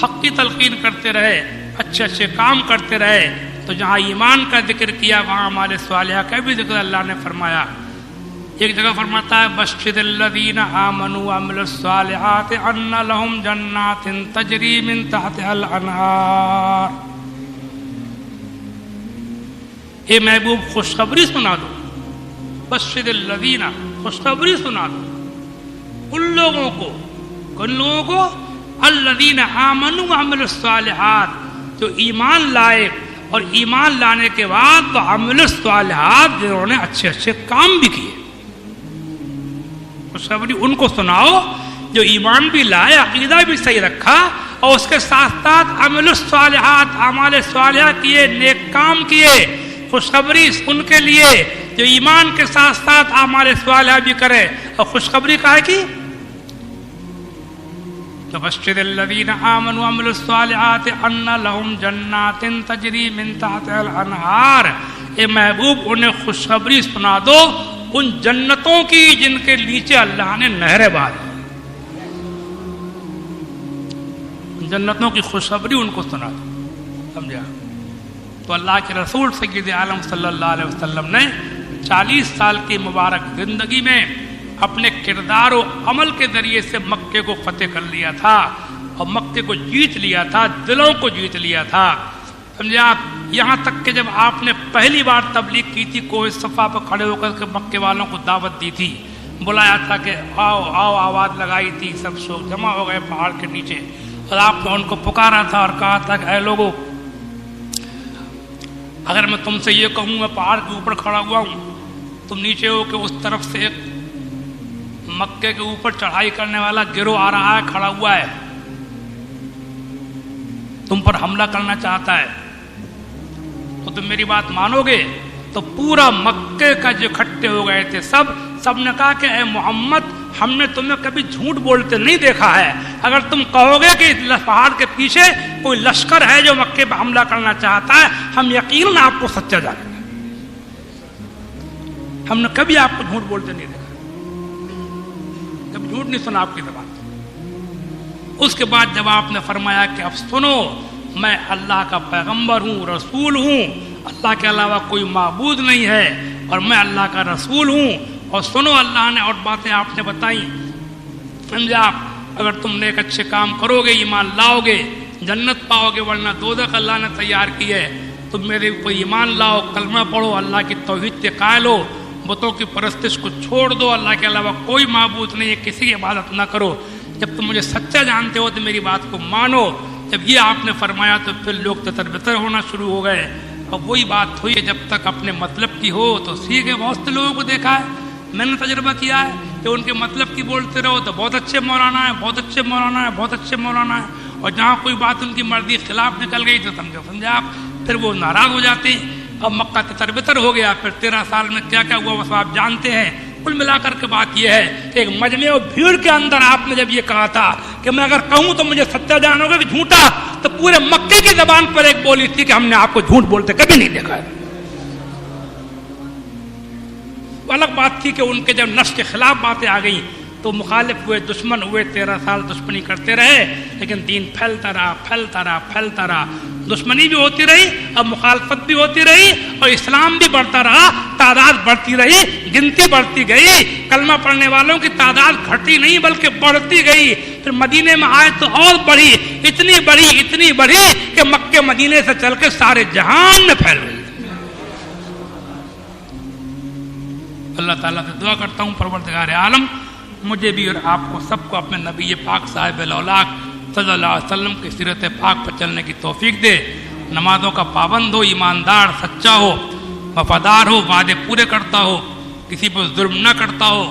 حق کی تلقین کرتے رہے، اچھے اچھے کام کرتے رہے، تو جہاں ایمان کا ذکر کیا وہاں اعمال صالحہ کا بھی ذکر اللہ نے فرمایا۔ ایک جگہ فرماتا ہے بشر الذین آمنوا وعملوا الصالحات ان لهم جنات تجری من تحتها الانہار۔ اے محبوب خوشخبری سنا دو، بشر الذین، خوشخبری سنا دو ان لوگوں کو الذین آمنوا وعملوا الصالحات، جو ایمان لائے اور ایمان لانے کے بعد وعملوا الصالحات، جنہوں نے اچھے اچھے کام بھی کیے۔ خوشخبری ان کو سناؤ جو ایمان بھی لائے، عقیدہ بھی صحیح رکھا، اور اس کے ساتھ ساتھ عمل الصالحات، اعمال صالحہ کیے، نیک کام کیے۔ خوشخبری ان کے لیے جو ایمان کے ساتھ ساتھ اعمال صالحہ بھی کرے۔ اور خوشخبری کا ہے کہ فبشر الذین آمنوا وعملوا الصالحات ان لهم جنات تجری من تحتها الانہار۔ اے محبوب انہیں خوشخبری سنا دو ان جنتوں کی جن کے نیچے اللہ نے نہریں بہا۔ جنتوں کی خوشخبری ان کو سنا دو، سمجھا؟ تو اللہ کے رسول سید عالم صلی اللہ علیہ وسلم نے 40 سال کی مبارک زندگی میں اپنے کردار و عمل کے ذریعے سے مکے کو فتح کر لیا تھا، اور مکے کو جیت لیا تھا، دلوں کو جیت لیا تھا، سمجھا آپ؟ یہاں تک کہ جب آپ نے پہلی بار تبلیغ کی تھی، کوہ صفا پر کھڑے ہو کر کے مکے والوں کو دعوت دی تھی، بلایا تھا کہ آؤ آؤ، آواز لگائی تھی، سب لوگ جمع ہو گئے پہاڑ کے نیچے، اور آپ نے ان کو پکارا تھا اور کہا تھا کہ اے لوگوں، اگر میں تم سے یہ کہوں میں پہاڑ کے اوپر کھڑا ہوا ہوں، تم نیچے ہو کہ اس طرف سے ایک مکے کے اوپر چڑھائی کرنے والا گروہ آ رہا ہے، کھڑا ہوا ہے، تم پر حملہ کرنا چاہتا ہے، تو تم میری بات مانو گے؟ تو پورا مکے کا جو اکٹھے ہو گئے تھے سب نے کہا کہ اے محمد، ہم نے تمہیں کبھی جھوٹ بولتے نہیں دیکھا ہے، اگر تم کہو گے کہ پہاڑ کے پیچھے کوئی لشکر ہے جو مکے پہ حملہ کرنا چاہتا ہے، ہم یقیناً آپ کو سچا جانیں گے، ہم نے کبھی آپ کو جھوٹ بولتے نہیں دیکھا، کبھی جھوٹ نہیں سنا آپ کی زبان۔ اس کے بعد جب آپ نے فرمایا کہ اب سنو، میں اللہ کا پیغمبر ہوں، رسول ہوں، اللہ کے علاوہ کوئی معبود نہیں ہے، اور میں اللہ کا رسول ہوں، اور سنو اللہ نے اور باتیں آپ نے بتائیں، سمجھا آپ؟ اگر تم نیک اچھے کام کرو گے، ایمان لاؤ گے، جنت پاؤ گے، ورنہ دوزخ اللہ نے تیار کی ہے۔ تم میرے اوپر ایمان لاؤ، کلمہ پڑھو، اللہ کی توحید کے قائل ہو، بتوں کی پرستش کو چھوڑ دو، اللہ کے علاوہ کوئی معبود نہیں ہے، کسی کی عبادت نہ کرو، جب تم مجھے سچا جانتے ہو تو میری بات کو مانو۔ جب یہ آپ نے فرمایا تو پھر لوگ تتر بتر ہونا شروع ہو گئے، اور وہی بات ہوئی ہے، جب تک اپنے مطلب کی ہو تو سیکھے۔ بہت سے لوگوں کو دیکھا ہے، میں نے تجربہ کیا ہے کہ ان کے مطلب کی بولتے رہو تو بہت اچھے مولانا ہے، بہت اچھے مولانا ہے، بہت اچھے مولانا ہے، اور جہاں کوئی بات ان کی مرضی خلاف نکل گئی تو سمجھا آپ، پھر وہ ناراض ہو جاتے ہیں۔ اب مکہ تتر بتر ہو گیا، پھر 13 سال میں کیا کیا ہوا وہ سب آپ جانتے ہیں۔ کل ملا کر کے بات یہ ہے کہ ایک مجمع و بھیڑ کے اندر آپ نے جب یہ کہا تھا کہ میں اگر کہوں تو مجھے سچا جانو گے کہ جھوٹا، تو پورے مکے کی زبان پر ایک بولی تھی کہ ہم نے آپ کو جھوٹ بولتے کبھی نہیں دیکھا ہے۔ الگ بات تھی کہ ان کے جب نفس کے خلاف باتیں آ گئیں تو مخالف ہوئے، دشمن ہوئے، 13 سال دشمنی کرتے رہے، لیکن دین پھیلتا رہا، پھیلتا رہا، پھیلتا رہا، دشمنی بھی ہوتی رہی، اب مخالفت بھی ہوتی رہی، اور اسلام بھی بڑھتا رہا، تعداد بڑھتی رہی، گنتی بڑھتی گئی، کلمہ پڑھنے والوں کی تعداد گھٹی نہیں بلکہ بڑھتی گئی۔ پھر مدینے میں آئے تو اور بڑھی، اتنی بڑھی کہ مکے مدینے سے چل کے سارے جہان میں پھیل گئی۔ اللہ تعالیٰ سے دعا کرتا ہوں پروردگار عالم مجھے بھی اور آپ کو سب کو اپنے نبی پاک صاحب الاولاق صلی اللہ علیہ وسلم کی سیرت پاک پر چلنے کی توفیق دے، نمازوں کا پابند ہو، ایماندار، سچا ہو، وفادار ہو، وعدے پورے کرتا ہو، کسی پر ظلم نہ کرتا ہو،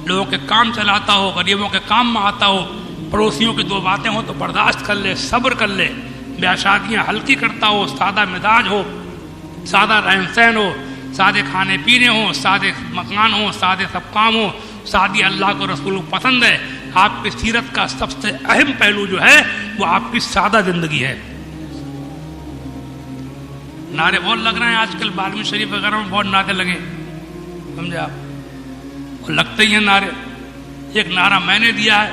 لوگوں کے کام چلاتا ہو، غریبوں کے کام میں آتا ہو، پڑوسیوں کی 2 باتیں ہوں تو برداشت کر لے، صبر کر لے، بیاہ شادیاں ہلکی کرتا ہو، سادہ مزاج ہو، سادہ رہن سہن ہو، سادے کھانے پینے ہوں، سادے مکان ہوں، سادے سب کام ہوں، سادی اللہ کو رسول کو پسند ہے۔ آپ کی سیرت کا سب سے اہم پہلو جو ہے وہ آپ کی سادہ زندگی ہے۔ نعرے بہت لگ رہے ہیں آج کل، بارہویں شریف وغیرہ میں بہت نعرے لگے، سمجھے آپ، اور لگتے ہی ہیں نعرے۔ ایک نعرہ میں نے دیا ہے،